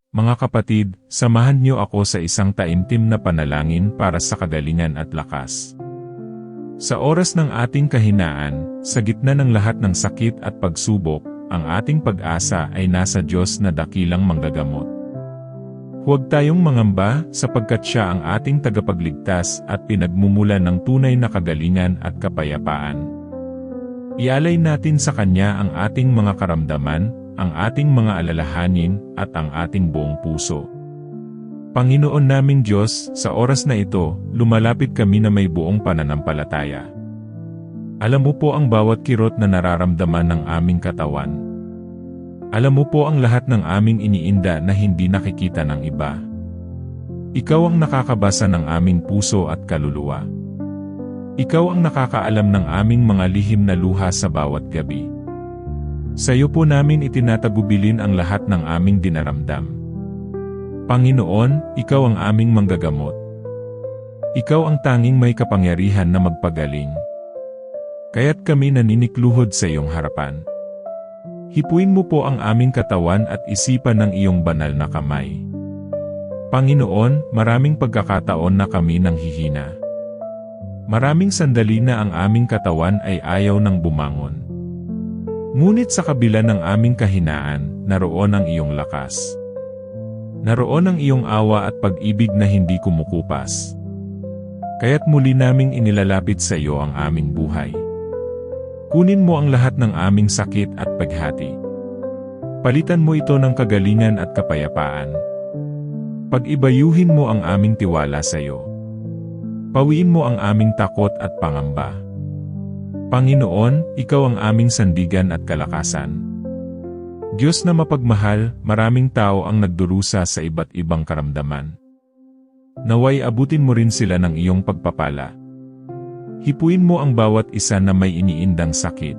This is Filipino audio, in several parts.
Mga kapatid, samahan niyo ako sa isang taimtim na panalangin para sa kagalingan at lakas. Sa oras ng ating kahinaan, sa gitna ng lahat ng sakit at pagsubok, ang ating pag-asa ay nasa Diyos na dakilang manggagamot. Huwag tayong mangamba sapagkat Siya ang ating tagapagligtas at pinagmumulan ng tunay na kagalingan at kapayapaan. Ialay natin sa Kanya ang ating mga karamdaman, ang ating mga alalahanin, at ang ating buong puso. Panginoon naming Diyos, sa oras na ito, lumalapit kami na may buong pananampalataya. Alam mo po ang bawat kirot na nararamdaman ng aming katawan. Alam mo po ang lahat ng aming iniinda na hindi nakikita ng iba. Ikaw ang nakakabasa ng aming puso at kaluluwa. Ikaw ang nakakaalam ng aming mga lihim na luha sa bawat gabi. Sa iyo po namin itinatagubilin ang lahat ng aming dinaramdam. Panginoon, Ikaw ang aming manggagamot. Ikaw ang tanging may kapangyarihan na magpagaling. Kaya't kami naninikluhod sa iyong harapan. Hipuin mo po ang aming katawan at isipan ng iyong banal na kamay. Panginoon, maraming pagkakataon na kami nanghihina. Maraming sandali na ang aming katawan ay ayaw nang bumangon. Ngunit sa kabila ng aming kahinaan, naroon ang iyong lakas. Naroon ang iyong awa at pag-ibig na hindi kumukupas. Kaya't muli naming inilalapit sa iyo ang aming buhay. Kunin mo ang lahat ng aming sakit at paghati. Palitan mo ito ng kagalingan at kapayapaan. Pag-ibayuhin mo ang aming tiwala sa iyo. Pawiin mo ang aming takot at pangamba. Panginoon, Ikaw ang aming sandigan at kalakasan. Diyos na mapagmahal, maraming tao ang nagdurusa sa iba't ibang karamdaman. Naway abutin mo rin sila ng iyong pagpapala. Hipuin mo ang bawat isa na may iniindang sakit.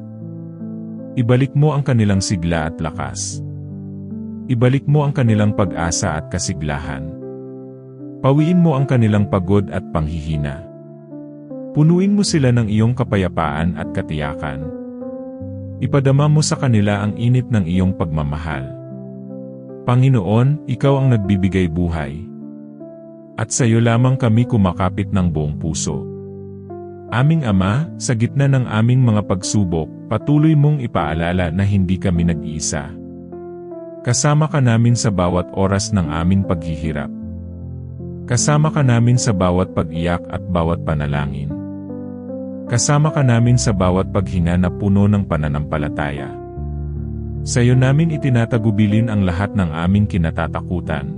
Ibalik mo ang kanilang sigla at lakas. Ibalik mo ang kanilang pag-asa at kasiglahan. Pawiin mo ang kanilang pagod at panghihina. Punuin mo sila ng iyong kapayapaan at katiyakan. Ipadama mo sa kanila ang init ng iyong pagmamahal. Panginoon, Ikaw ang nagbibigay buhay. At sa iyo lamang kami kumakapit ng buong puso. Aming Ama, sa gitna ng aming mga pagsubok, patuloy mong ipaalala na hindi kami nag-iisa. Kasama ka namin sa bawat oras ng aming paghihirap. Kasama ka namin sa bawat pag-iyak at bawat panalangin. Kasama ka namin sa bawat paghinga na puno ng pananampalataya. Sa iyo namin itinatagubilin ang lahat ng aming kinatatakutan.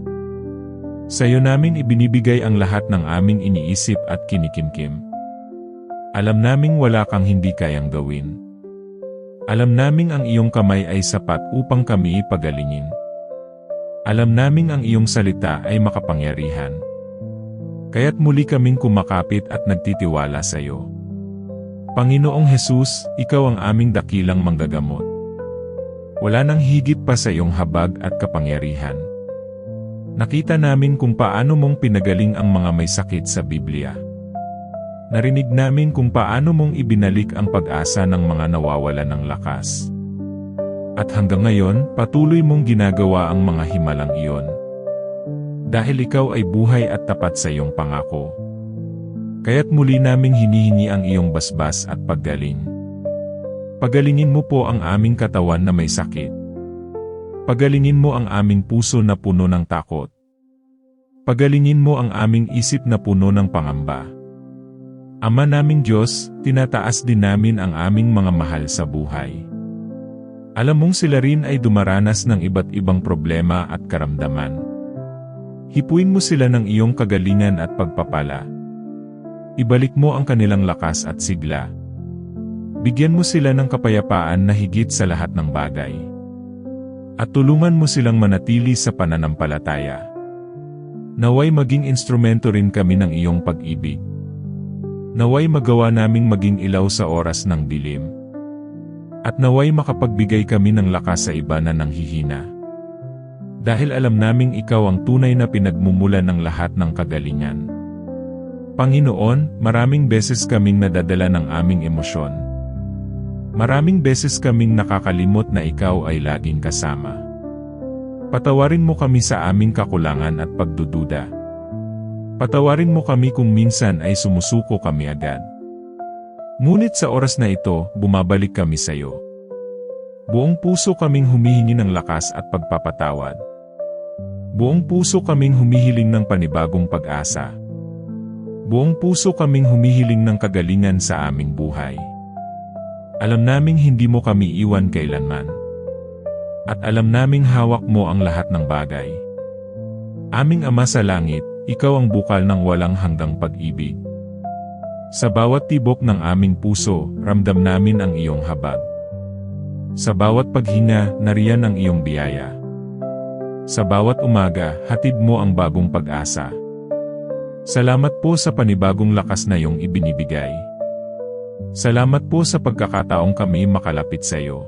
Sa iyo namin ibinibigay ang lahat ng aming iniisip at kinikimkim. Alam naming wala kang hindi kayang gawin. Alam naming ang iyong kamay ay sapat upang kami ipagalingin. Alam naming ang iyong salita ay makapangyarihan. Kaya't muli kaming kumakapit at nagtitiwala sa iyo. Panginoong Hesus, Ikaw ang aming dakilang manggagamot. Wala nang higit pa sa iyong habag at kapangyarihan. Nakita namin kung paano mong pinagaling ang mga may sakit sa Biblia. Narinig namin kung paano mong ibinalik ang pag-asa ng mga nawawalan ng lakas. At hanggang ngayon, patuloy mong ginagawa ang mga himalang iyon. Dahil Ikaw ay buhay at tapat sa iyong pangako. Kaya't muli naming hinihingi ang iyong basbas at paggaling. Pagalingin mo po ang aming katawan na may sakit. Pagalingin mo ang aming puso na puno ng takot. Pagalingin mo ang aming isip na puno ng pangamba. Ama naming Diyos, tinataas din namin ang aming mga mahal sa buhay. Alam mong sila rin ay dumaranas ng iba't ibang problema at karamdaman. Hipuin mo sila ng iyong kagalingan at pagpapala. Ibalik mo ang kanilang lakas at sigla. Bigyan mo sila ng kapayapaan na higit sa lahat ng bagay. At tulungan mo silang manatili sa pananampalataya. Naway maging instrumento rin kami ng iyong pag-ibig. Naway magawa naming maging ilaw sa oras ng dilim. At naway makapagbigay kami ng lakas sa iba na nanghihina. Dahil alam naming Ikaw ang tunay na pinagmumulan ng lahat ng kagalingan. Panginoon, maraming beses kaming nadadala ng aming emosyon. Maraming beses kaming nakakalimot na Ikaw ay laging kasama. Patawarin mo kami sa aming kakulangan at pagdududa. Patawarin mo kami kung minsan ay sumusuko kami agad. Ngunit sa oras na ito, bumabalik kami sa iyo. Buong puso kaming humihingi ng lakas at pagpapatawad. Buong puso kaming humihiling ng panibagong pag-asa. Buong puso kaming humihiling ng kagalingan sa aming buhay. Alam naming hindi mo kami iwan kailanman. At alam naming hawak mo ang lahat ng bagay. Aming Ama sa langit, ikaw ang bukal ng walang hanggang pag-ibig. Sa bawat tibok ng aming puso, ramdam namin ang iyong habag. Sa bawat paghinga, nariyan ang iyong biyaya. Sa bawat umaga, hatid mo ang bagong pag-asa. Salamat po sa panibagong lakas na iyong ibinibigay. Salamat po sa pagkakataong kami makalapit sa iyo.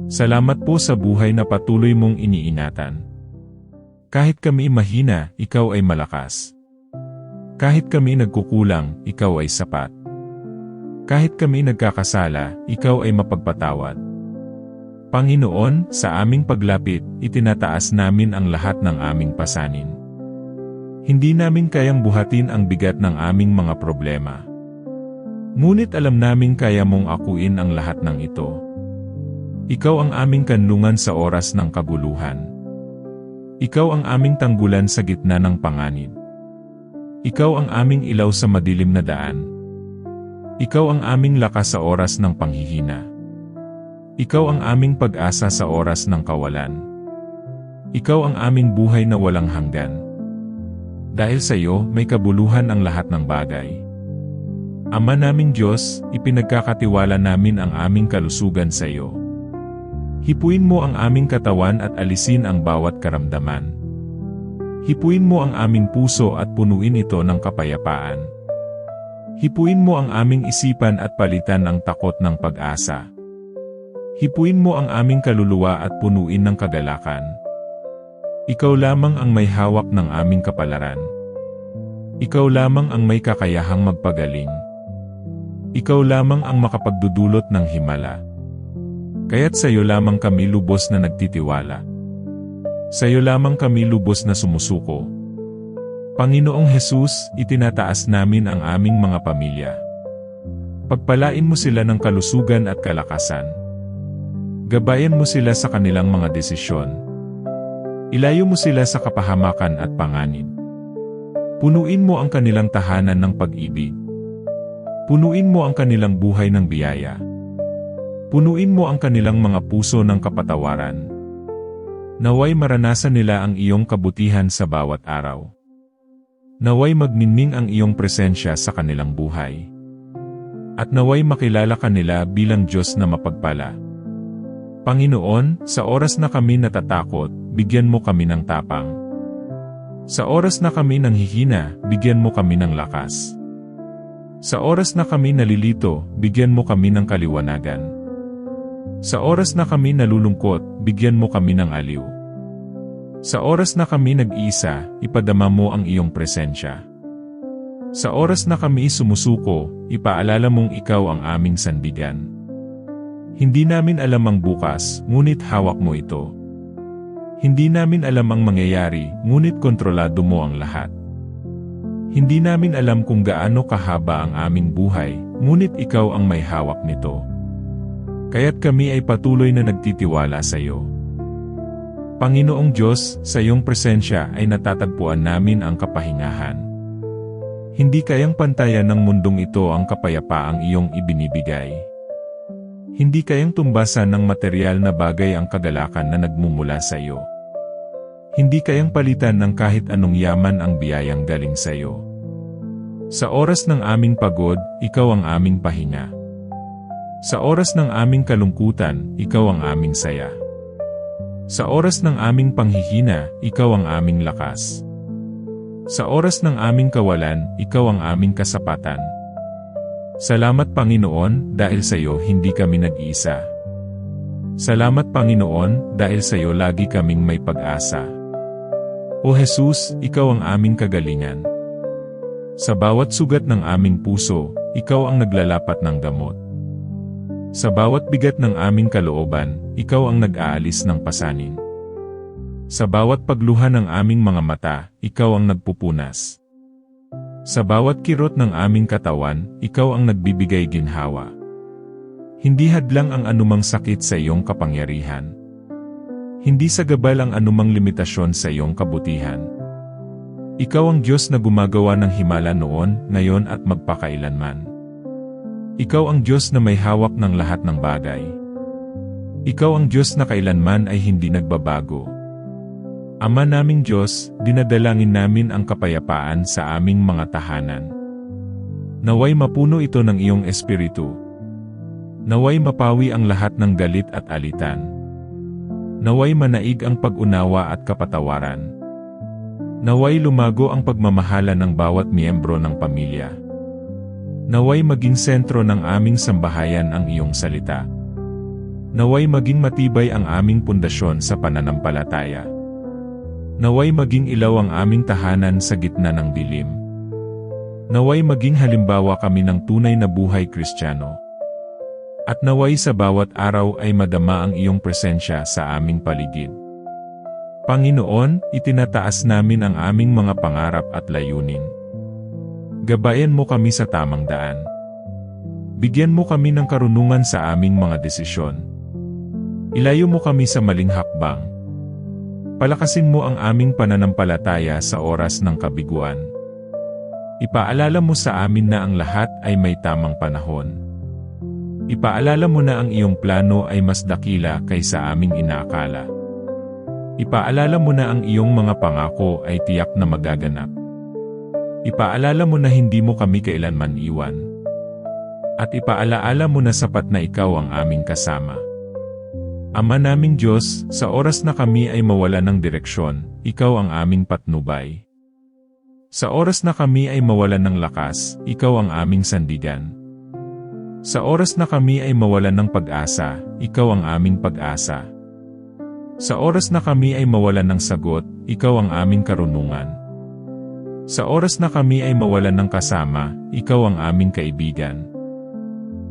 Salamat po sa buhay na patuloy mong iniingatan. Kahit kami mahina, ikaw ay malakas. Kahit kami nagkukulang, ikaw ay sapat. Kahit kami nagkakasala, ikaw ay mapagpatawad. Panginoon, sa aming paglapit, itinataas namin ang lahat ng aming pasanin. Hindi namin kayang buhatin ang bigat ng aming mga problema. Ngunit alam namin kaya mong akuin ang lahat ng ito. Ikaw ang aming kanlungan sa oras ng kaguluhan. Ikaw ang aming tanggulan sa gitna ng panganib. Ikaw ang aming ilaw sa madilim na daan. Ikaw ang aming lakas sa oras ng panghihina. Ikaw ang aming pag-asa sa oras ng kawalan. Ikaw ang aming buhay na walang hanggan. Dahil sa iyo, may kabuluhan ang lahat ng bagay. Ama naming Diyos, ipinagkakatiwala namin ang aming kalusugan sa iyo. Hipuin mo ang aming katawan at alisin ang bawat karamdaman. Hipuin mo ang aming puso at punuin ito ng kapayapaan. Hipuin mo ang aming isipan at palitan ang takot ng pag-asa. Hipuin mo ang aming kaluluwa at punuin ng kagalakan. Ikaw lamang ang may hawak ng aming kapalaran. Ikaw lamang ang may kakayahang magpagaling. Ikaw lamang ang makapagdudulot ng himala. Kaya't sa iyo lamang kami lubos na nagtitiwala. Sa iyo lamang kami lubos na sumusuko. Panginoong Hesus, itinataas namin ang aming mga pamilya. Pagpalain mo sila ng kalusugan at kalakasan. Gabayan mo sila sa kanilang mga desisyon. Ilayo mo sila sa kapahamakan at panganib. Punuin mo ang kanilang tahanan ng pag-ibig. Punuin mo ang kanilang buhay ng biyaya. Punuin mo ang kanilang mga puso ng kapatawaran. Naway maranasan nila ang iyong kabutihan sa bawat araw. Naway magniningning ang iyong presensya sa kanilang buhay. At naway makilala ka nila bilang Diyos na mapagpala. Panginoon, sa oras na kami natatakot, bigyan mo kami ng tapang. Sa oras na kami nanghihina, bigyan mo kami ng lakas. Sa oras na kami nalilito, bigyan mo kami ng kaliwanagan. Sa oras na kami nalulungkot, bigyan mo kami ng aliw. Sa oras na kami nag-iisa, ipadama mo ang iyong presensya. Sa oras na kami sumusuko, ipaalala mong ikaw ang aming sandigan. Hindi namin alam ang bukas, ngunit hawak mo ito. Hindi namin alam ang mangyayari, ngunit kontrolado mo ang lahat. Hindi namin alam kung gaano kahaba ang aming buhay, ngunit ikaw ang may hawak nito. Kaya't kami ay patuloy na nagtitiwala sa iyo. Panginoong Diyos, sa iyong presensya ay natatagpuan namin ang kapahingahan. Hindi kayang pantayan ng mundong ito ang kapayapaang iyong ibinibigay. Hindi kayang tumbasan ng material na bagay ang kagalakan na nagmumula sa iyo. Hindi kayang palitan ng kahit anong yaman ang biyayang galing sa iyo. Sa oras ng aming pagod, ikaw ang aming pahinga. Sa oras ng aming kalungkutan, ikaw ang aming saya. Sa oras ng aming panghihina, ikaw ang aming lakas. Sa oras ng aming kawalan, ikaw ang aming kasapatan. Salamat Panginoon, dahil sa iyo hindi kami nag-iisa. Salamat Panginoon, dahil sa iyo lagi kaming may pag-asa. O Jesus, ikaw ang aming kagalingan. Sa bawat sugat ng aming puso, ikaw ang naglalapat ng gamot. Sa bawat bigat ng aming kalooban, ikaw ang nag-aalis ng pasanin. Sa bawat pagluha ng aming mga mata, ikaw ang nagpupunas. Sa bawat kirot ng aming katawan, ikaw ang nagbibigay ginhawa. Hindi hadlang ang anumang sakit sa iyong kapangyarihan. Hindi sagabal ang anumang limitasyon sa iyong kabutihan. Ikaw ang Diyos na gumagawa ng himala noon, ngayon at magpakailanman. Ikaw ang Diyos na may hawak ng lahat ng bagay. Ikaw ang Diyos na kailanman ay hindi nagbabago. Ama naming Diyos, dinadalangin namin ang kapayapaan sa aming mga tahanan. Naway mapuno ito ng iyong espiritu. Naway mapawi ang lahat ng galit at alitan. Naway manaig ang pag-unawa at kapatawaran. Naway lumago ang pagmamahala ng bawat miyembro ng pamilya. Naway maging sentro ng aming sambahayan ang iyong salita. Naway maging matibay ang aming pundasyon sa pananampalataya. Naway maging ilaw ang aming tahanan sa gitna ng dilim. Naway maging halimbawa kami ng tunay na buhay Kristiyano. At naway sa bawat araw ay madama ang iyong presensya sa aming paligid. Panginoon, itinataas namin ang aming mga pangarap at layunin. Gabayan mo kami sa tamang daan. Bigyan mo kami ng karunungan sa aming mga desisyon. Ilayo mo kami sa maling hakbang. Palakasin mo ang aming pananampalataya sa oras ng kabiguan. Ipaalala mo sa amin na ang lahat ay may tamang panahon. Ipaalala mo na ang iyong plano ay mas dakila kaysa aming inaakala. Ipaalala mo na ang iyong mga pangako ay tiyak na magaganap. Ipaalala mo na hindi mo kami kailanman iwan. At ipaalaala mo na sapat na ikaw ang aming kasama. Ama naming Diyos, sa oras na kami ay mawala ng direksyon, ikaw ang aming patnubay. Sa oras na kami ay mawala ng lakas, ikaw ang aming sandigan. Sa oras na kami ay mawala ng pag-asa, ikaw ang aming pag-asa. Sa oras na kami ay mawala ng sagot, ikaw ang aming karunungan. Sa oras na kami ay mawala ng kasama, ikaw ang aming kaibigan.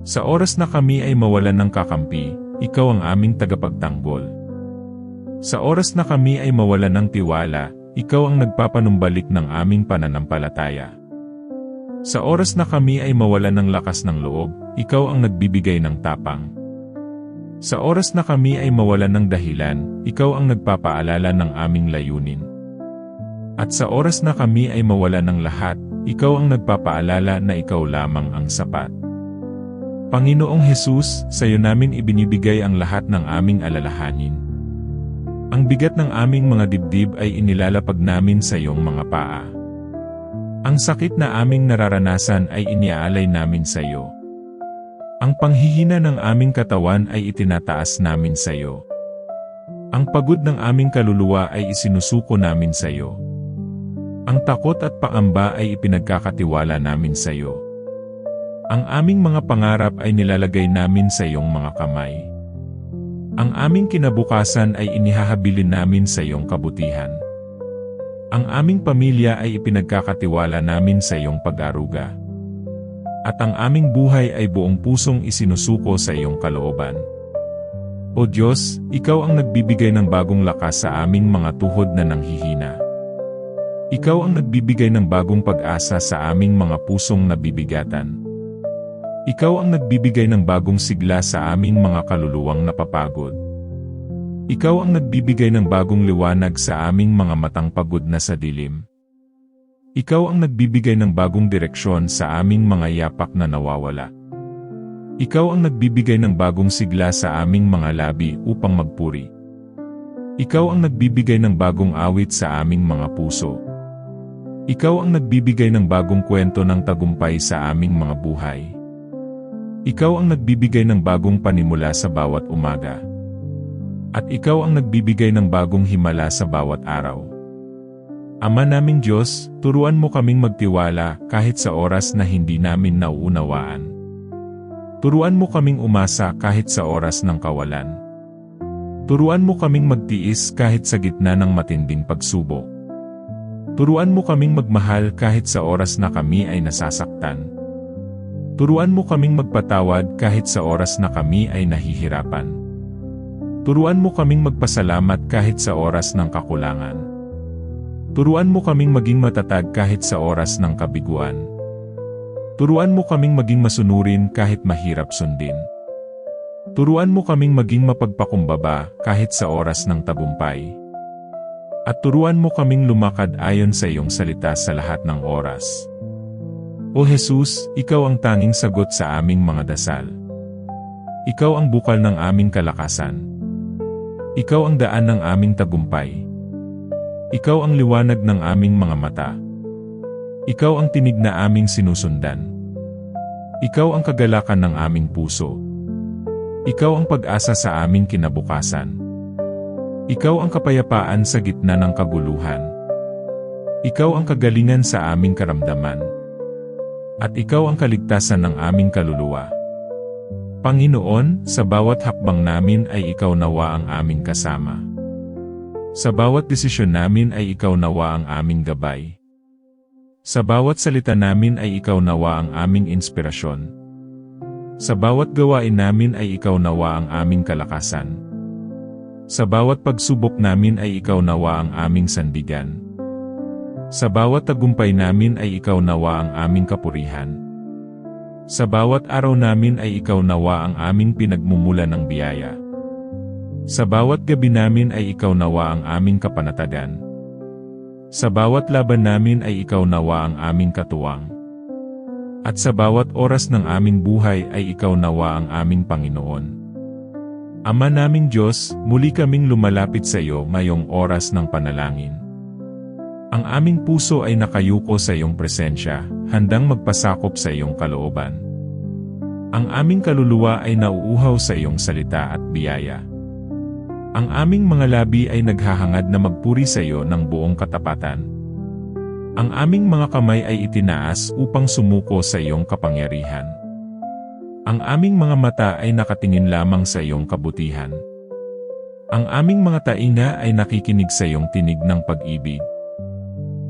Sa oras na kami ay mawala ng kakampi, ikaw ang aming tagapagtanggol. Sa oras na kami ay mawala ng tiwala, ikaw ang nagpapanumbalik ng aming pananampalataya. Sa oras na kami ay mawala ng lakas ng loob, ikaw ang nagbibigay ng tapang. Sa oras na kami ay mawala ng dahilan, ikaw ang nagpapaalala ng aming layunin. At sa oras na kami ay mawala ng lahat, ikaw ang nagpapaalala na ikaw lamang ang sapat. Panginoong Hesus, sa iyo namin ibinibigay ang lahat ng aming alalahanin. Ang bigat ng aming mga dibdib ay inilalapag namin sa iyong mga paa. Ang sakit na aming nararanasan ay iniaalay namin sa iyo. Ang panghihina ng aming katawan ay itinataas namin sa iyo. Ang pagod ng aming kaluluwa ay isinusuko namin sa iyo. Ang takot at pangamba ay ipinagkakatiwala namin sa iyo. Ang aming mga pangarap ay nilalagay namin sa iyong mga kamay. Ang aming kinabukasan ay inihahabilin namin sa iyong kabutihan. Ang aming pamilya ay ipinagkakatiwala namin sa iyong pag-aruga. At ang aming buhay ay buong pusong isinusuko sa iyong kalooban. O Diyos, ikaw ang nagbibigay ng bagong lakas sa aming mga tuhod na nanghihina. Ikaw ang nagbibigay ng bagong pag-asa sa aming mga pusong nabibigatan. Ikaw ang nagbibigay ng bagong sigla sa aming mga kaluluwang napapagod. Ikaw ang nagbibigay ng bagong liwanag sa aming mga matang pagod na sa dilim. Ikaw ang nagbibigay ng bagong direksyon sa aming mga yapak na nawawala. Ikaw ang nagbibigay ng bagong sigla sa aming mga labi upang magpuri. Ikaw ang nagbibigay ng bagong awit sa aming mga puso. Ikaw ang nagbibigay ng bagong kwento ng tagumpay sa aming mga buhay. Ikaw ang nagbibigay ng bagong panimula sa bawat umaga. At ikaw ang nagbibigay ng bagong himala sa bawat araw. Ama naming Diyos, turuan mo kaming magtiwala kahit sa oras na hindi namin nauunawaan. Turuan mo kaming umasa kahit sa oras ng kawalan. Turuan mo kaming magtiis kahit sa gitna ng matinding pagsubok. Turuan mo kaming magmahal kahit sa oras na kami ay nasasaktan. Turuan mo kaming magpatawad kahit sa oras na kami ay nahihirapan. Turuan mo kaming magpasalamat kahit sa oras ng kakulangan. Turuan mo kaming maging matatag kahit sa oras ng kabiguan. Turuan mo kaming maging masunurin kahit mahirap sundin. Turuan mo kaming maging mapagpakumbaba kahit sa oras ng tagumpay. At turuan mo kaming lumakad ayon sa iyong salita sa lahat ng oras. O Jesus, Ikaw ang tanging sagot sa aming mga dasal. Ikaw ang bukal ng aming kalakasan. Ikaw ang daan ng aming tagumpay. Ikaw ang liwanag ng aming mga mata. Ikaw ang tinig na aming sinusundan. Ikaw ang kagalakan ng aming puso. Ikaw ang pag-asa sa aming kinabukasan. Ikaw ang kapayapaan sa gitna ng kaguluhan. Ikaw ang kagalingan sa aming karamdaman. At ikaw ang kaligtasan ng aming kaluluwa. Panginoon, sa bawat hakbang namin ay Ikaw nawa ang aming kasama. Sa bawat desisyon namin ay Ikaw nawa ang aming gabay. Sa bawat salita namin ay Ikaw nawa ang aming inspirasyon. Sa bawat gawain namin ay Ikaw nawa ang aming kalakasan. Sa bawat pagsubok namin ay Ikaw nawa ang aming sandigan. Sa bawat tagumpay namin ay Ikaw nawa ang aming kapurihan. Sa bawat araw namin ay Ikaw nawa ang aming pinagmumula ng biyaya. Sa bawat gabi namin ay Ikaw nawa ang aming kapanatagan. Sa bawat laban namin ay Ikaw nawa ang aming katuwang. At sa bawat oras ng aming buhay ay Ikaw nawa ang aming Panginoon. Ama naming Diyos, muli kaming lumalapit sa iyo ngayong oras ng panalangin. Ang aming puso ay nakayuko sa iyong presensya, handang magpasakop sa iyong kalooban. Ang aming kaluluwa ay nauuhaw sa iyong salita at biyaya. Ang aming mga labi ay naghahangad na magpuri sa iyo ng buong katapatan. Ang aming mga kamay ay itinaas upang sumuko sa iyong kapangyarihan. Ang aming mga mata ay nakatingin lamang sa iyong kabutihan. Ang aming mga tainga ay nakikinig sa iyong tinig ng pag-ibig.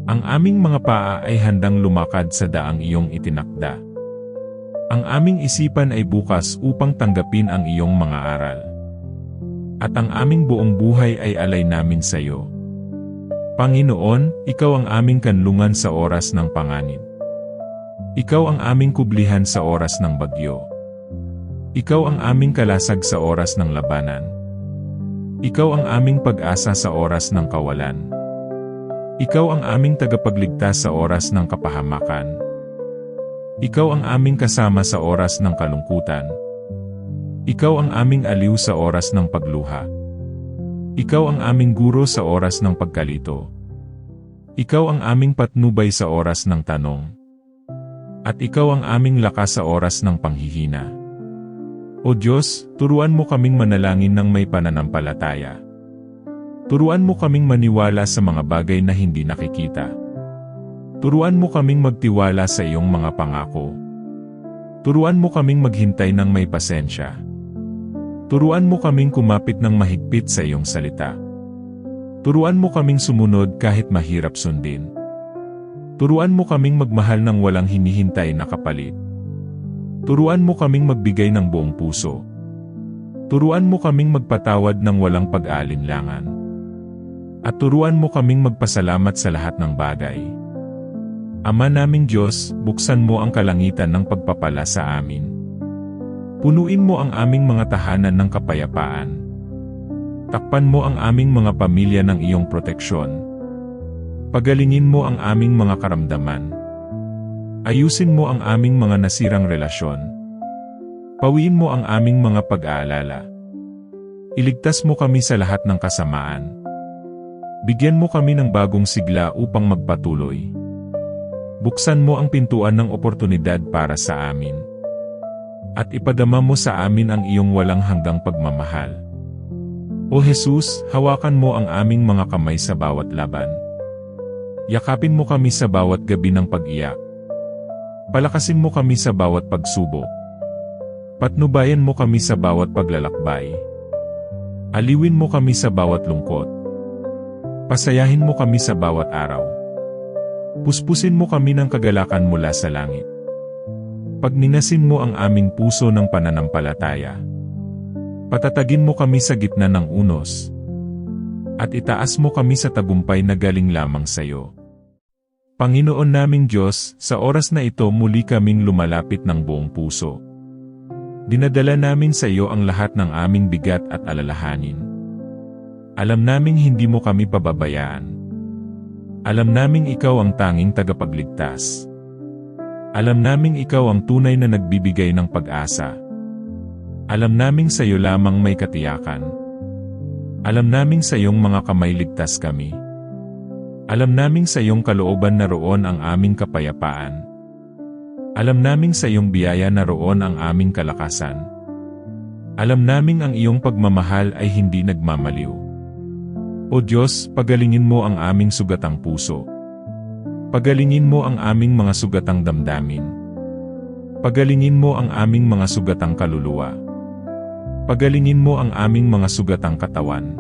Ang aming mga paa ay handang lumakad sa daang iyong itinakda. Ang aming isipan ay bukas upang tanggapin ang iyong mga aral. At ang aming buong buhay ay alay namin sa iyo. Panginoon, Ikaw ang aming kanlungan sa oras ng panganib. Ikaw ang aming kublihan sa oras ng bagyo. Ikaw ang aming kalasag sa oras ng labanan. Ikaw ang aming pag-asa sa oras ng kawalan. Ikaw ang aming tagapagligtas sa oras ng kapahamakan. Ikaw ang aming kasama sa oras ng kalungkutan. Ikaw ang aming aliw sa oras ng pagluha. Ikaw ang aming guro sa oras ng pagkalito. Ikaw ang aming patnubay sa oras ng tanong. At ikaw ang aming lakas sa oras ng panghihina. O Diyos, turuan mo kaming manalangin ng may pananampalataya. Turuan mo kaming maniwala sa mga bagay na hindi nakikita. Turuan mo kaming magtiwala sa iyong mga pangako. Turuan mo kaming maghintay ng may pasensya. Turuan mo kaming kumapit ng mahigpit sa iyong salita. Turuan mo kaming sumunod kahit mahirap sundin. Turuan mo kaming magmahal ng walang hinihintay na kapalit. Turuan mo kaming magbigay ng buong puso. Turuan mo kaming magpatawad ng walang pag-aalinlangan. At turuan mo kaming magpasalamat sa lahat ng bagay. Ama naming Diyos, buksan mo ang kalangitan ng pagpapala sa amin. Punuin mo ang aming mga tahanan ng kapayapaan. Takpan mo ang aming mga pamilya ng iyong proteksyon. Pagalingin mo ang aming mga karamdaman. Ayusin mo ang aming mga nasirang relasyon. Pawiin mo ang aming mga pag-aalala. Iligtas mo kami sa lahat ng kasamaan. Bigyan mo kami ng bagong sigla upang magpatuloy. Buksan mo ang pintuan ng oportunidad para sa amin. At ipadama mo sa amin ang iyong walang hanggang pagmamahal. O Jesus, hawakan mo ang aming mga kamay sa bawat laban. Yakapin mo kami sa bawat gabi ng pag-iyak. Palakasin mo kami sa bawat pagsubok. Patnubayan mo kami sa bawat paglalakbay. Aliwin mo kami sa bawat lungkot. Pasayahin mo kami sa bawat araw. Puspusin mo kami ng kagalakan mula sa langit. Pagninasin mo ang aming puso ng pananampalataya. Patatagin mo kami sa gitna ng unos. At itaas mo kami sa tagumpay na galing lamang sa iyo. Panginoon naming Diyos, sa oras na ito muli kaming lumalapit ng buong puso. Dinadala namin sa iyo ang lahat ng aming bigat at alalahanin. Alam naming hindi mo kami pababayaan. Alam naming ikaw ang tanging tagapagligtas. Alam naming ikaw ang tunay na nagbibigay ng pag-asa. Alam naming sa iyo lamang may katiyakan. Alam naming sa iyong mga kamay ligtas kami. Alam naming sa iyong kalooban na roon ang aming kapayapaan. Alam naming sa iyong biyaya na roon ang aming kalakasan. Alam naming ang iyong pagmamahal ay hindi nagmamaliw. O Diyos, pagalingin mo ang aming sugatang puso. Pagalingin mo ang aming mga sugatang damdamin. Pagalingin mo ang aming mga sugatang kaluluwa. Pagalingin mo ang aming mga sugatang katawan.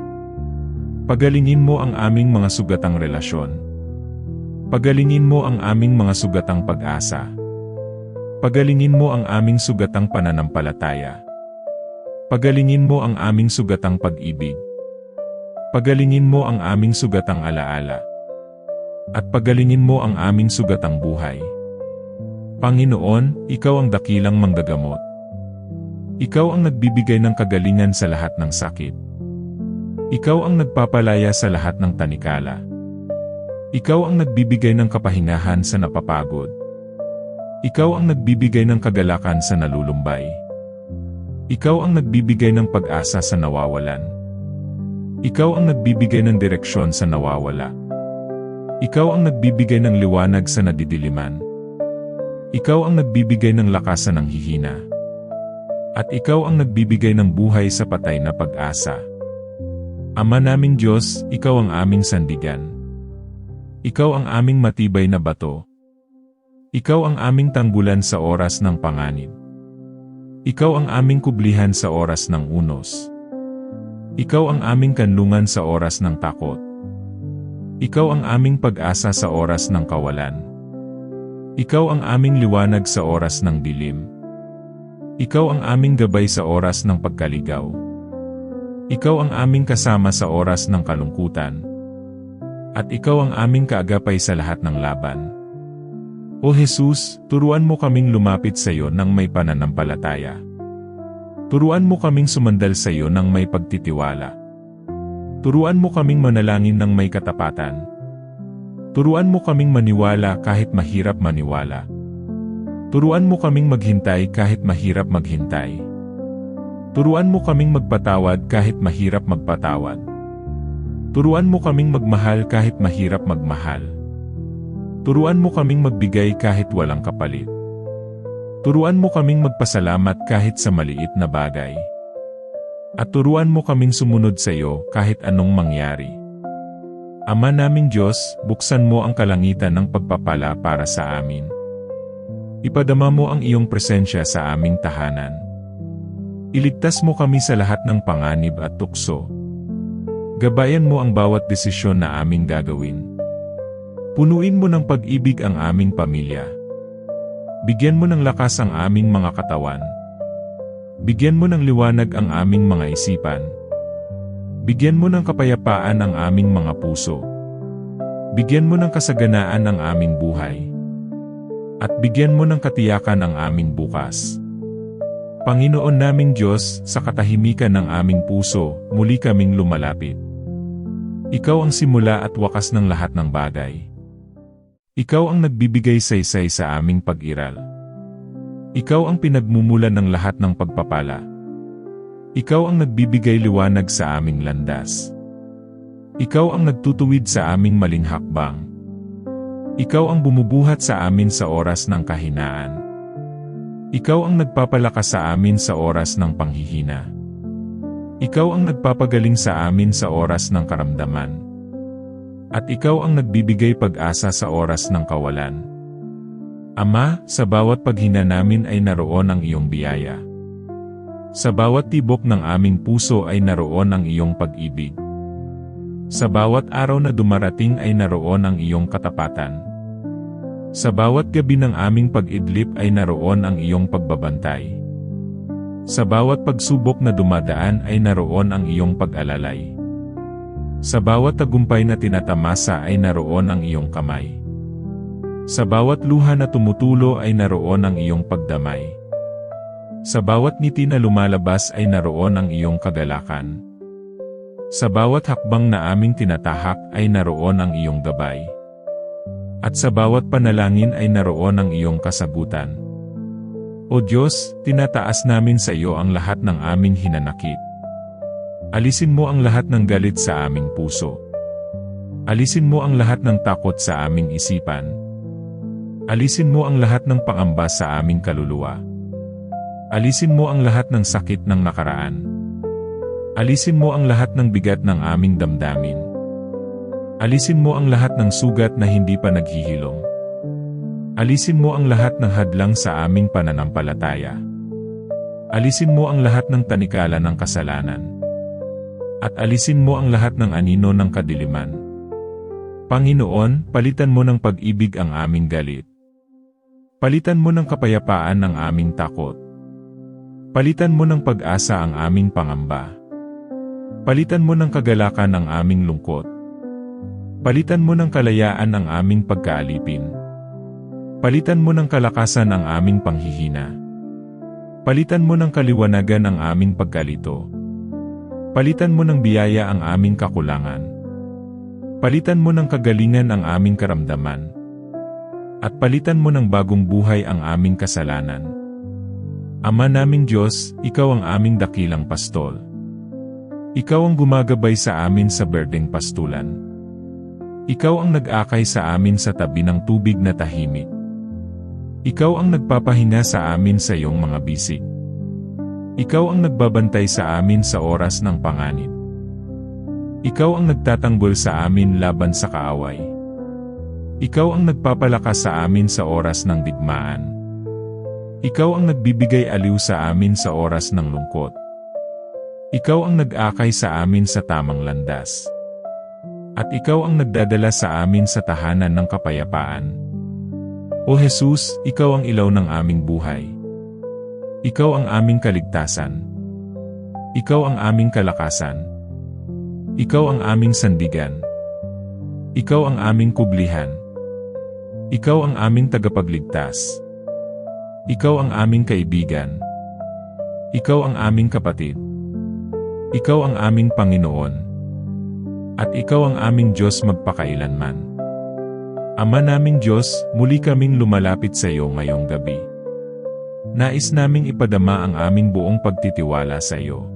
Pagalingin mo ang aming mga sugatang relasyon. Pagalingin mo ang aming mga sugatang pag-asa. Pagalingin mo ang aming sugatang pananampalataya. Pagalingin mo ang aming sugatang pag-ibig. Pagalingin mo ang aming sugatang alaala. At pagalingin mo ang aming sugatang buhay. Panginoon, ikaw ang dakilang manggagamot. Ikaw ang nagbibigay ng kagalingan sa lahat ng sakit. Ikaw ang nagpapalaya sa lahat ng tanikala. Ikaw ang nagbibigay ng kapahingahan sa napapagod. Ikaw ang nagbibigay ng kagalakan sa nalulumbay. Ikaw ang nagbibigay ng pag-asa sa nawawalan. Ikaw ang nagbibigay ng direksyon sa nawawala. Ikaw ang nagbibigay ng liwanag sa nadidiliman. Ikaw ang nagbibigay ng lakas sa nanghihina. At ikaw ang nagbibigay ng buhay sa patay na pag-asa. Ama naming Diyos, ikaw ang aming sandigan. Ikaw ang aming matibay na bato. Ikaw ang aming tanggulan sa oras ng panganib. Ikaw ang aming kublihan sa oras ng unos. Ikaw ang aming kanlungan sa oras ng takot. Ikaw ang aming pag-asa sa oras ng kawalan. Ikaw ang aming liwanag sa oras ng dilim. Ikaw ang aming gabay sa oras ng pagkaligaw. Ikaw ang aming kasama sa oras ng kalungkutan. At ikaw ang aming kaagapay sa lahat ng laban. O Jesus, turuan mo kaming lumapit sa iyo nang may pananampalataya. Turuan mo kaming sumandal sa iyo nang may pagtitiwala. Turuan mo kaming manalangin nang may katapatan. Turuan mo kaming maniwala kahit mahirap maniwala. Turuan mo kaming maghintay kahit mahirap maghintay. Turuan mo kaming magpatawad kahit mahirap magpatawad. Turuan mo kaming magmahal kahit mahirap magmahal. Turuan mo kaming magbigay kahit walang kapalit. Turuan mo kaming magpasalamat kahit sa maliit na bagay. At turuan mo kaming sumunod sa iyo kahit anong mangyari. Ama naming Diyos, buksan mo ang kalangitan ng pagpapala para sa amin. Ipadama mo ang iyong presensya sa aming tahanan. Iligtas mo kami sa lahat ng panganib at tukso. Gabayan mo ang bawat desisyon na aming gagawin. Punuin mo ng pag-ibig ang aming pamilya. Bigyan mo ng lakas ang aming mga katawan. Bigyan mo ng liwanag ang aming mga isipan. Bigyan mo ng kapayapaan ang aming mga puso. Bigyan mo ng kasaganaan ang aming buhay. At bigyan mo ng katiyakan ang aming bukas. Panginoon naming Diyos, sa katahimikan ng aming puso, muli kaming lumalapit. Ikaw ang simula at wakas ng lahat ng bagay. Ikaw ang nagbibigay saysay sa aming pag-iral. Ikaw ang pinagmumulan ng lahat ng pagpapala. Ikaw ang nagbibigay liwanag sa aming landas. Ikaw ang nagtutuwid sa aming maling hakbang. Ikaw ang bumubuhat sa amin sa oras ng kahinaan. Ikaw ang nagpapalakas sa amin sa oras ng panghihina. Ikaw ang nagpapagaling sa amin sa oras ng karamdaman. At ikaw ang nagbibigay pag-asa sa oras ng kawalan. Ama, sa bawat paghina namin ay naroon ang iyong biyaya. Sa bawat tibok ng aming puso ay naroon ang iyong pag-ibig. Sa bawat araw na dumarating ay naroon ang iyong katapatan. Sa bawat gabi ng aming pag-idlip ay naroon ang iyong pagbabantay. Sa bawat pagsubok na dumadaan ay naroon ang iyong pag-alalay. Sa bawat tagumpay na tinatamasa ay naroon ang iyong kamay. Sa bawat luha na tumutulo ay naroon ang iyong pagdamay. Sa bawat ngiti na lumalabas ay naroon ang iyong kagalakan. Sa bawat hakbang na aming tinatahak ay naroon ang iyong gabay. At sa bawat panalangin ay naroon ang iyong kasagutan. O Diyos, tinataas namin sa iyo ang lahat ng aming hinanakit. Alisin mo ang lahat ng galit sa aming puso. Alisin mo ang lahat ng takot sa aming isipan. Alisin mo ang lahat ng pangamba sa aming kaluluwa. Alisin mo ang lahat ng sakit ng nakaraan. Alisin mo ang lahat ng bigat ng aming damdamin. Alisin mo ang lahat ng sugat na hindi pa naghihilom. Alisin mo ang lahat ng hadlang sa aming pananampalataya. Alisin mo ang lahat ng tanikala ng kasalanan. At alisin mo ang lahat ng anino ng kadiliman. Panginoon, palitan mo ng pag-ibig ang aming galit. Palitan mo ng kapayapaan ang aming takot. Palitan mo ng pag-asa ang aming pangamba. Palitan mo ng kagalakan ang aming lungkot. Palitan mo ng kalayaan ang aming pagkaalipin. Palitan mo ng kalakasan ang aming panghihina. Palitan mo ng kaliwanagan ang aming pagkalito. Palitan mo ng biyaya ang aming kakulangan. Palitan mo ng kagalingan ang aming karamdaman. At palitan mo ng bagong buhay ang aming kasalanan. Ama naming Diyos, Ikaw ang aming dakilang pastol. Ikaw ang gumagabay sa amin sa berdeng pastulan. Ikaw ang nag-akay sa amin sa tabi ng tubig na tahimik. Ikaw ang nagpapahinga sa amin sa iyong mga bisig. Ikaw ang nagbabantay sa amin sa oras ng panganib. Ikaw ang nagtatanggol sa amin laban sa kaaway. Ikaw ang nagpapalakas sa amin sa oras ng digmaan. Ikaw ang nagbibigay aliw sa amin sa oras ng lungkot. Ikaw ang nag-akay sa amin sa tamang landas. At ikaw ang nagdadala sa amin sa tahanan ng kapayapaan. O Jesus, Ikaw ang ilaw ng aming buhay. Ikaw ang aming kaligtasan. Ikaw ang aming kalakasan. Ikaw ang aming sandigan. Ikaw ang aming kublihan. Ikaw ang aming tagapagligtas. Ikaw ang aming kaibigan. Ikaw ang aming kapatid. Ikaw ang aming Panginoon. At Ikaw ang aming Diyos magpakailanman. Ama naming Diyos, muli kaming lumalapit sa iyo ngayong gabi. Nais naming ipadama ang aming buong pagtitiwala sa iyo.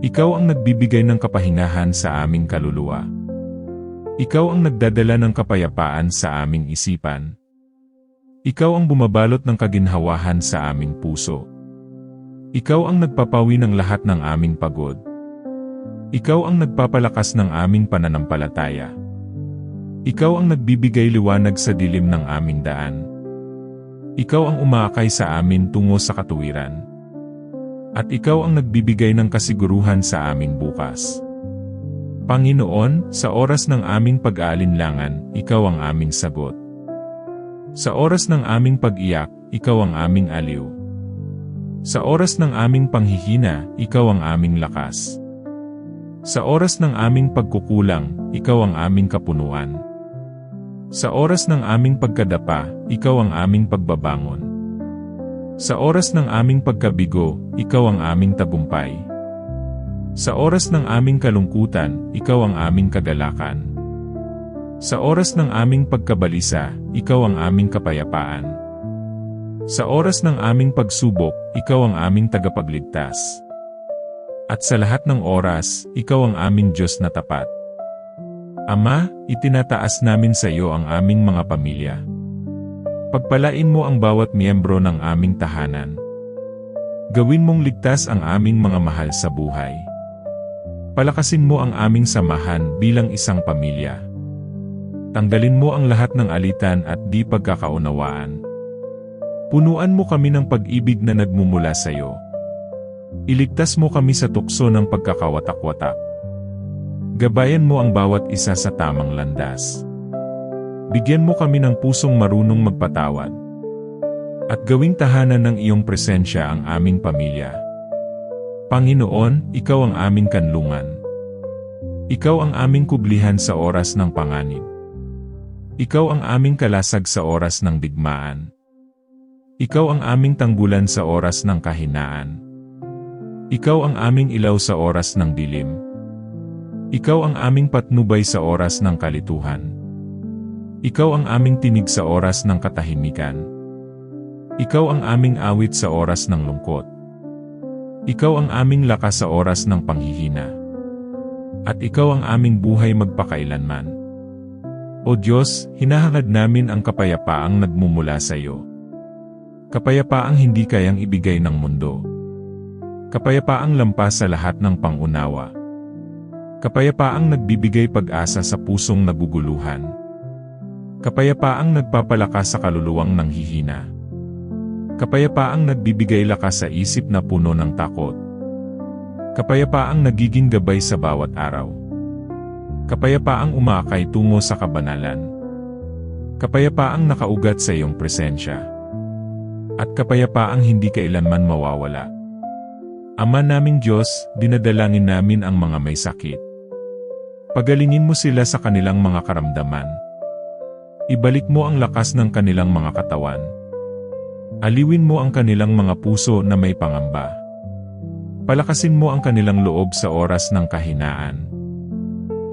Ikaw ang nagbibigay ng kapahingahan sa aming kaluluwa. Ikaw ang nagdadala ng kapayapaan sa aming isipan. Ikaw ang bumabalot ng kaginhawahan sa aming puso. Ikaw ang nagpapawi ng lahat ng aming pagod. Ikaw ang nagpapalakas ng aming pananampalataya. Ikaw ang nagbibigay liwanag sa dilim ng aming daan. Ikaw ang umaakay sa amin tungo sa katuwiran. At Ikaw ang nagbibigay ng kasiguruhan sa aming bukas. Panginoon, sa oras ng aming pag-aalinlangan, Ikaw ang aming sagot. Sa oras ng aming pag-iyak, Ikaw ang aming aliw. Sa oras ng aming panghihina, Ikaw ang aming lakas. Sa oras ng aming pagkukulang, Ikaw ang aming kapunuan. Sa oras ng aming pagkadapa, Ikaw ang aming pagbabangon. Sa oras ng aming pagkabigo, Ikaw ang aming tagumpay. Sa oras ng aming kalungkutan, Ikaw ang aming kagalakan. Sa oras ng aming pagkabalisa, Ikaw ang aming kapayapaan. Sa oras ng aming pagsubok, Ikaw ang aming tagapagligtas. At sa lahat ng oras, Ikaw ang aming Diyos na tapat. Ama, itinataas namin sa iyo ang aming mga pamilya. Pagpalain mo ang bawat miyembro ng aming tahanan. Gawin mong ligtas ang aming mga mahal sa buhay. Palakasin mo ang aming samahan bilang isang pamilya. Tanggalin mo ang lahat ng alitan at di pagkakaunawaan. Punuan mo kami ng pag-ibig na nagmumula sa iyo. Iligtas mo kami sa tukso ng pagkakawatak-watak. Gabayan mo ang bawat isa sa tamang landas. Bigyan mo kami ng pusong marunong magpatawad. At gawing tahanan ng iyong presensya ang aming pamilya. Panginoon, Ikaw ang aming kanlungan. Ikaw ang aming kublihan sa oras ng panganib. Ikaw ang aming kalasag sa oras ng digmaan. Ikaw ang aming tanggulan sa oras ng kahinaan. Ikaw ang aming ilaw sa oras ng dilim. Ikaw ang aming patnubay sa oras ng kalituhan. Ikaw ang aming tinig sa oras ng katahimikan. Ikaw ang aming awit sa oras ng lungkot. Ikaw ang aming lakas sa oras ng panghihina. At Ikaw ang aming buhay magpakailanman. O Diyos, hinahangad namin ang kapayapaang nagmumula sa iyo. Kapayapaang hindi kayang ibigay ng mundo. Kapayapaang lampas sa lahat ng pangunawa. Kapayapaang nagbibigay pag-asa sa pusong naguguluhan. Kapayapaang nagpapalakas sa kaluluwang nanghihina. Kapayapaang nagbibigay lakas sa isip na puno ng takot. Kapayapaang nagiging gabay sa bawat araw. Kapayapaang umaakay tungo sa kabanalan. Kapayapaang nakaugat sa iyong presensya. At kapayapaang hindi kailanman mawawala. Ama naming Diyos, dinadalangin namin ang mga may sakit. Pagalingin mo sila sa kanilang mga karamdaman. Ibalik mo ang lakas ng kanilang mga katawan. Aliwin mo ang kanilang mga puso na may pangamba. Palakasin mo ang kanilang loob sa oras ng kahinaan.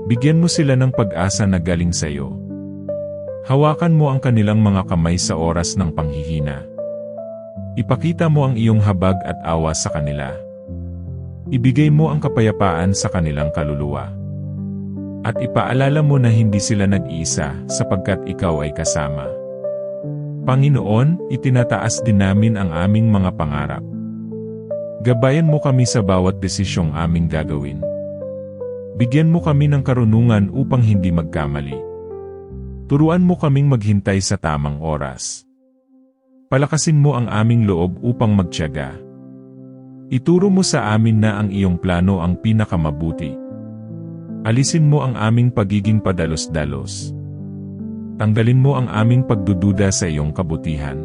Bigyan mo sila ng pag-asa na galing sa iyo. Hawakan mo ang kanilang mga kamay sa oras ng panghihina. Ipakita mo ang iyong habag at awa sa kanila. Ibigay mo ang kapayapaan sa kanilang kaluluwa. At ipaalala mo na hindi sila nag-iisa sapagkat ikaw ay kasama. Panginoon, itinataas din namin ang aming mga pangarap. Gabayan mo kami sa bawat desisyong aming gagawin. Bigyan mo kami ng karunungan upang hindi magkamali. Turuan mo kaming maghintay sa tamang oras. Palakasin mo ang aming loob upang magtiyaga. Ituro mo sa amin na ang iyong plano ang pinakamabuti. Alisin mo ang aming pagiging padalos-dalos. Tanggalin mo ang aming pagdududa sa iyong kabutihan.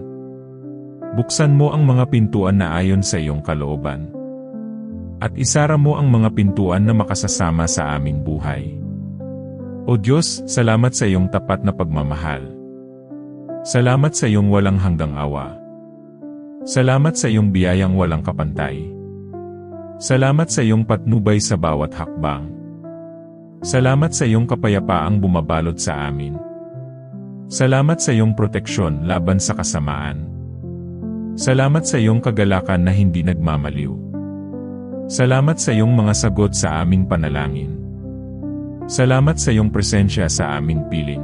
Buksan mo ang mga pintuan na ayon sa iyong kalooban. At isara mo ang mga pintuan na makasasama sa aming buhay. O Diyos, salamat sa iyong tapat na pagmamahal. Salamat sa iyong walang hanggang awa. Salamat sa iyong biyayang walang kapantay. Salamat sa iyong patnubay sa bawat hakbang. Salamat sa iyong kapayapaang bumabalot sa amin. Salamat sa iyong proteksyon laban sa kasamaan. Salamat sa iyong kagalakan na hindi nagmamaliw. Salamat sa iyong mga sagot sa aming panalangin. Salamat sa iyong presensya sa aming piling.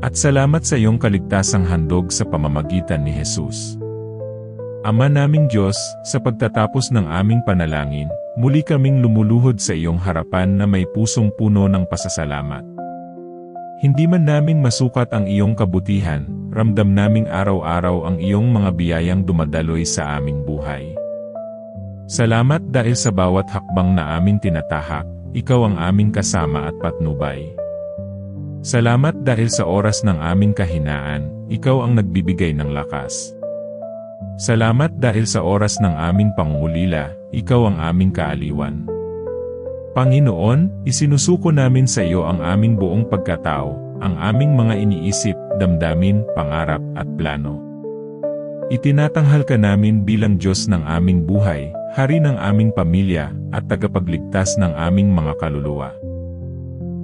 At salamat sa iyong kaligtasang handog sa pamamagitan ni Jesus. Ama naming Diyos, sa pagtatapos ng aming panalangin, muli kaming lumuluhod sa iyong harapan na may pusong puno ng pasasalamat. Hindi man namin masukat ang iyong kabutihan, ramdam naming araw-araw ang iyong mga biyayang dumadaloy sa aming buhay. Salamat dahil sa bawat hakbang na aming tinatahak, ikaw ang aming kasama at patnubay. Salamat dahil sa oras ng aming kahinaan, ikaw ang nagbibigay ng lakas. Salamat dahil sa oras ng aming pangungulila, ikaw ang aming kaaliwan. Panginoon, isinusuko namin sa iyo ang aming buong pagkatao, ang aming mga iniisip, damdamin, pangarap at plano. Itinatanghal ka namin bilang Diyos ng aming buhay, Hari ng aming pamilya, at tagapagligtas ng aming mga kaluluwa.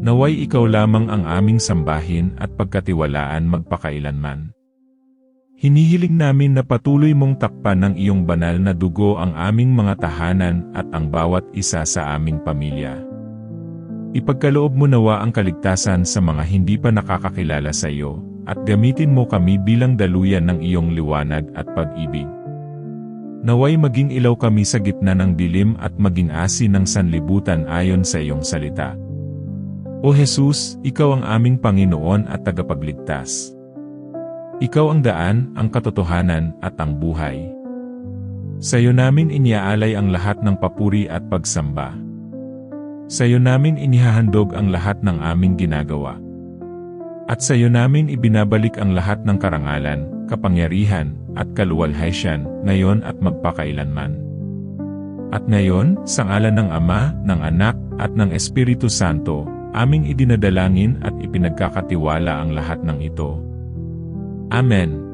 Naway ikaw lamang ang aming sambahin at pagkatiwalaan magpakailanman. Hinihiling namin na patuloy mong takpan ng iyong banal na dugo ang aming mga tahanan at ang bawat isa sa aming pamilya. Ipagkaloob mo nawa ang kaligtasan sa mga hindi pa nakakakilala sa iyo, at gamitin mo kami bilang daluyan ng iyong liwanag at pag-ibig. Naway maging ilaw kami sa gitna ng dilim at maging asin ng sanlibutan ayon sa iyong salita. O Jesus, ikaw ang aming Panginoon at tagapagligtas. Ikaw ang daan, ang katotohanan, at ang buhay. Sa iyo namin iniaalay ang lahat ng papuri at pagsamba. Sa iyo namin inihahandog ang lahat ng aming ginagawa. At sa iyo namin ibinabalik ang lahat ng karangalan, kapangyarihan, at kaluwalhatian, ngayon at magpakailanman. At ngayon, sa ngalan ng Ama, ng Anak, at ng Espiritu Santo, aming idinadalangin at ipinagkakatiwala ang lahat ng ito. Amen.